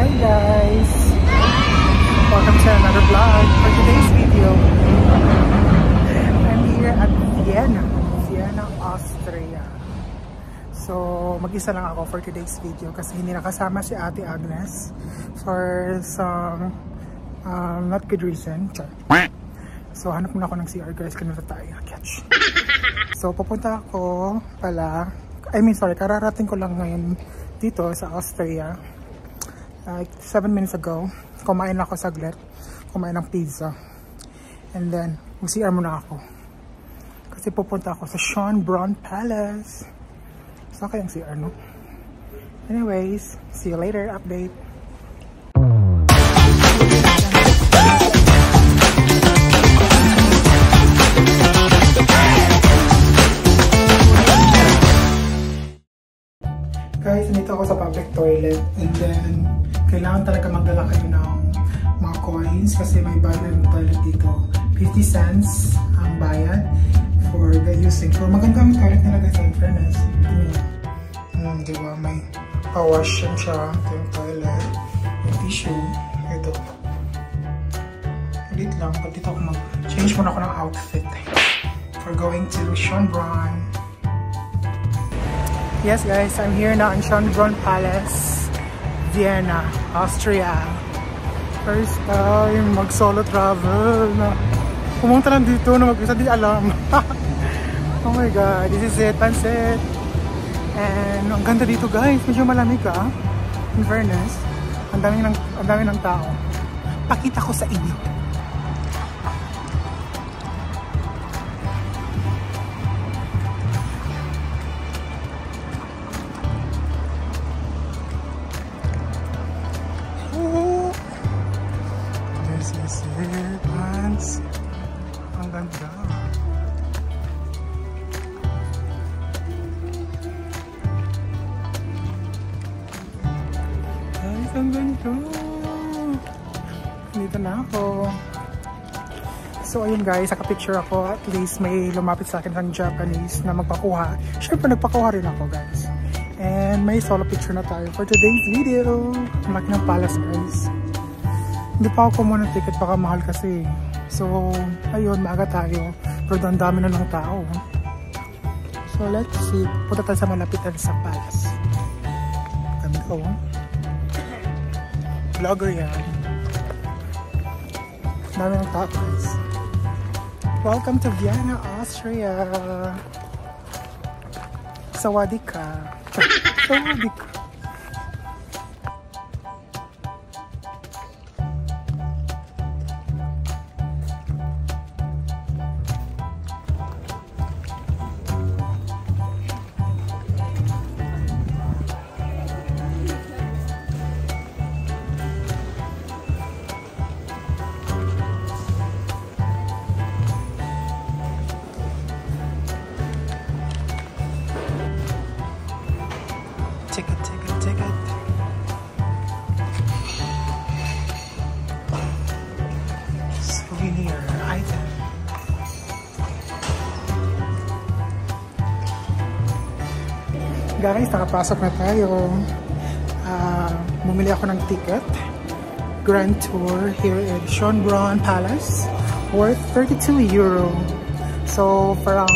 Hi guys! Welcome to another vlog. For today's video, I'm here at Vienna, Austria. So, mag-isa lang ako for today's video kasi hindi nakasama si Ate Agnes for some not good reason. So, hanap muna ako ng CR guys, kanina tayo. Catch. So, pupunta ako pala, kararating ko lang ngayon dito sa Austria. Like 7 minutes ago, kumain ako saglit, kumain ng pizza. And then, mag-CR muna ako. Kasi pupunta ako sa Schönbrunn Palace. Saan kayang CR, no? Anyways, see you later, update. Guys, nandito ako sa public toilet and then kailangan talaga magdala kayo ng mga coins kasi may bayad ng toilet dito. 50 cents ang bayad for the using. So maganda ang toilet nila guys, in fairness. Diba? May pa-wash siya. Ito yung toilet. Yung tissue. Ito. Ulit lang. Pag dito ako mag-change muna ako ng outfit for going to Schönbrunn. Yes guys, I'm here now in Schönbrunn Palace, Vienna, Austria. First time mag-solo travel na pumunta lang dito na mag-isa, di alam. Oh my god, this is it, pansit. And ang ganda dito guys, medyo malamig in fairness. Ang dami ng tao. Pakita ko sa inyo. Ang ganda. Guys, ang ganda. Dito na ako. So ayun guys, naka-picture ako. At least may lumapit sa akin ng Japanese na magpakuha. Siyempre nagpakuha rin ako guys. And may solo picture na tayo for today's video. Ang laki ng palace guys. Hindi pa ako kumuha ng ticket, baka mahal kasi. So, ayun, maaga tayo. Pero ang dami na ng tao. So, let's see. Punta tayo sa malapitan sa palace. Ganda ko. Vlogger yan. Dami ng tao, guys. Welcome to Vienna, Austria. Sawadika. Sawadika. Ticket. Souvenir item. Guys, nakapasok na tayo. Bumili ako ng ticket. Grand tour here in Schönbrunn Palace worth 32 euro. So, parang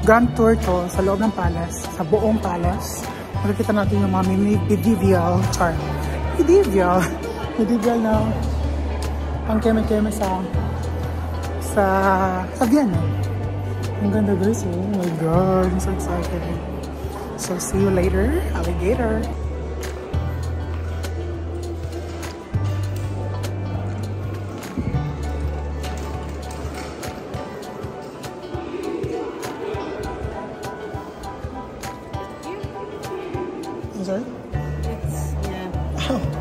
grand tour to sa loob ng palace, sa buong palace. Makikita natin yung mga medieval na ang keme-keme sa Vienna. Ang ganda guys, oh my god, I'm so excited. So see you later, alligator. Sorry?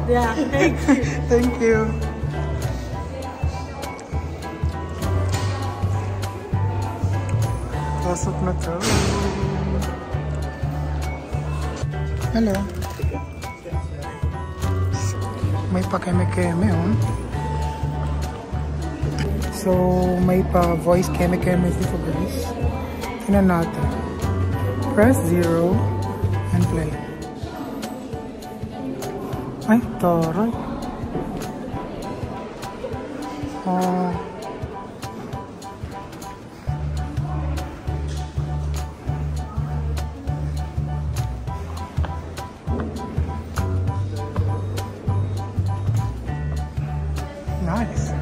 Yeah, thank you. Thank you. Pasok na to. Hello. May pa-keme-keme, oh. So, may pa-voice keme-keme dito, guys. Tingnan natin. Press 0 and play. Ay, taray. Oh. Nice.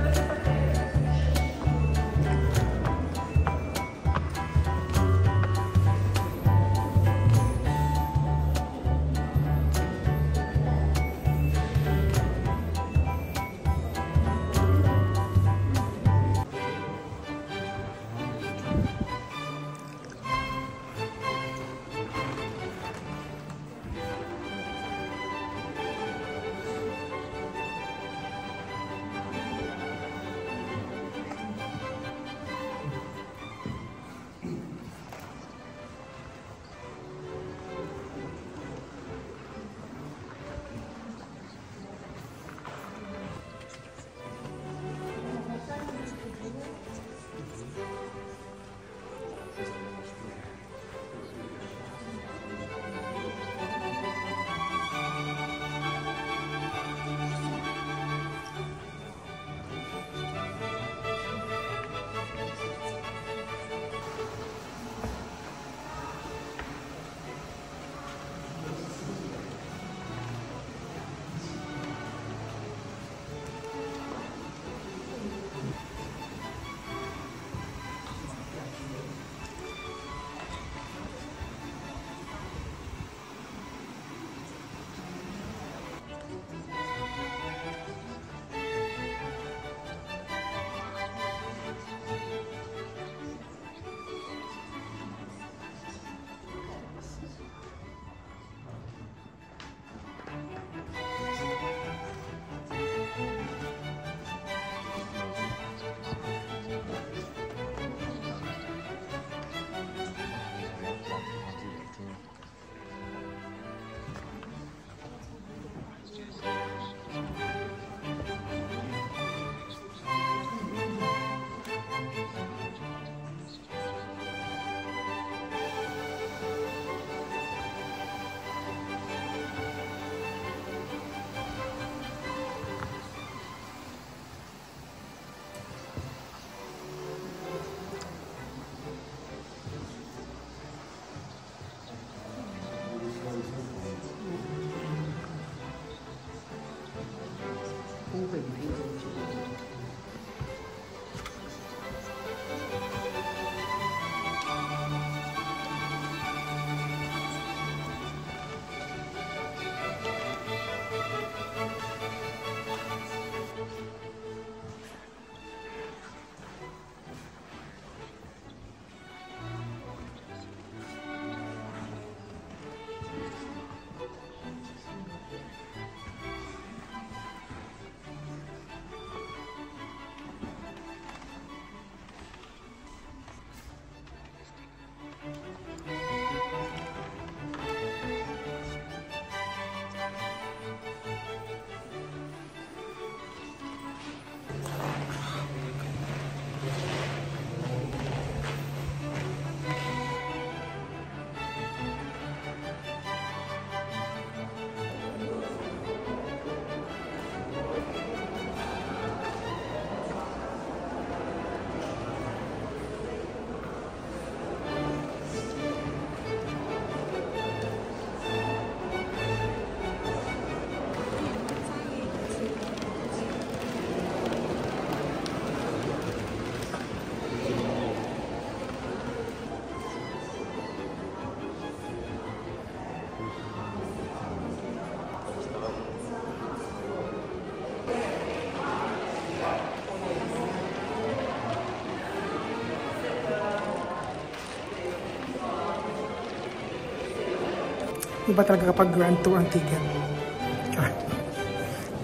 Iba talaga kapag Grand Tour Antigua.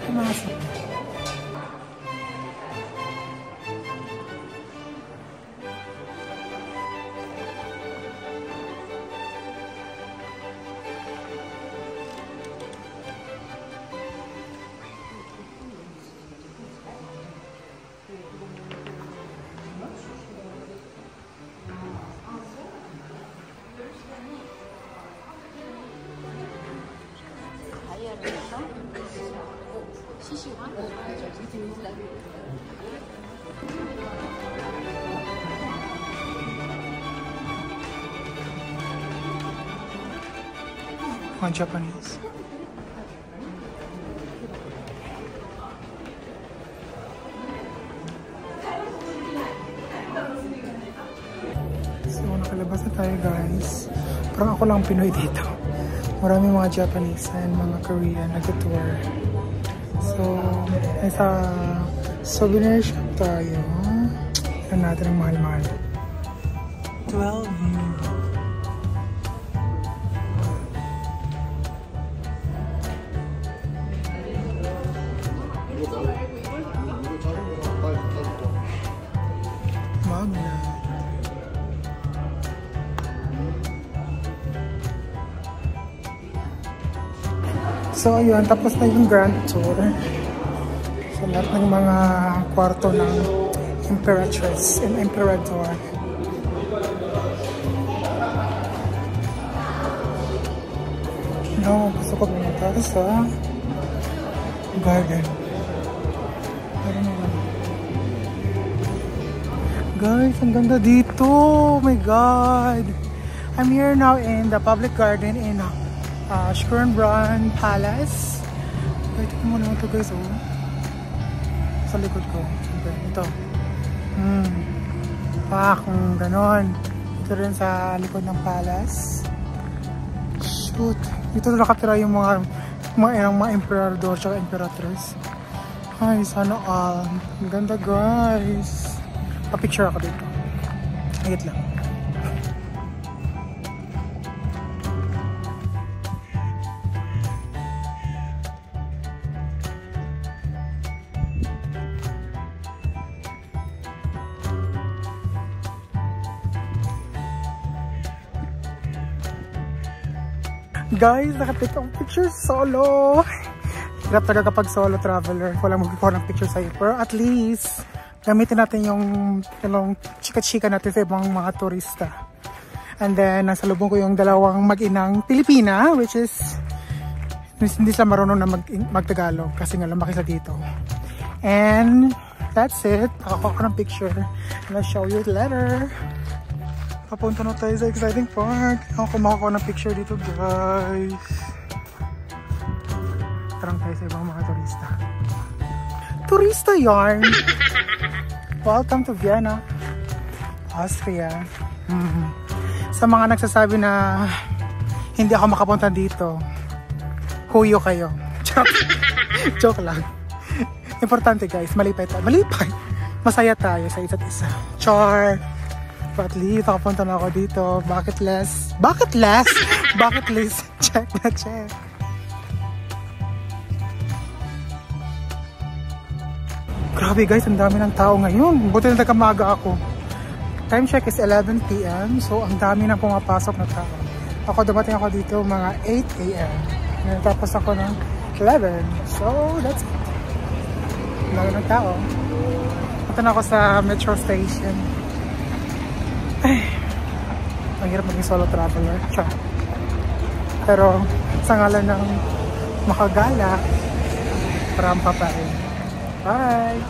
Pumasok. 다이아를 해서 Mga Japanese. So, nakalabas na tayo guys. Parang ako lang Pinoy dito. Maraming mga Japanese and mga Korean nag-tour. So, nasa souvenir shop tayo. Yan natin ang mahal-mahal. 12 euro. Magna. So ayun, tapos na yung grand tour. So lahat ng mga kwarto ng Imperatress and Emperador. No, gusto ko pumunta sa garden. Guys, ang ganda dito! Oh my God! I'm here now in the public garden in Schönbrunn Palace. Wait, ito mo naman ito guys, oh. Sa likod ko. Okay, ito. Kung ganon. Ito rin sa likod ng palace. Shoot! Dito nakatira yung mga emperador at emperatress. Ay, sana all. Ang ganda guys. Pa-picture ako dito. Higit lang. Guys, nakatake ang picture solo. Hirap talaga kapag solo traveler. Walang magkukuha ng picture sa'yo. Pero at least, gamitin natin yung chika-chika natin sa ibang mga turista. And then, nasalubong ko yung dalawang mag-inang Pilipina, which is, hindi sila marunong na mag-Tagalog kasi nga lumaki sa dito. And, that's it. Nakakuha ko ng picture. And I'll show you later. Papunta na tayo sa exciting part. Ako makakuha ng picture dito, guys. Tarang tayo sa ibang mga turista. Turista yarn! Welcome to Vienna, Austria. Sa mga nagsasabi na hindi ako makapunta dito, huyo kayo. Joke lang. Importante guys, malipay tayo. Malipay! Masaya tayo sa isa't isa. Char! At least nakapunta na ako dito. Bucket list. Bucket list? Bucket list. Check na check. Grabe guys, ang dami ng tao ngayon. Buti na nagkamaga ako. Time check is 11 PM. So, ang dami na pumapasok na tao. Ako, dumating ako dito mga 8 AM. Tapos ako ng 11. So, that's it. Ang dami ng tao. Punta na ako sa metro station. Ay, ang hirap maging solo traveler. Pero, sa ngalan ng makagala, rampa pa rin. Bye!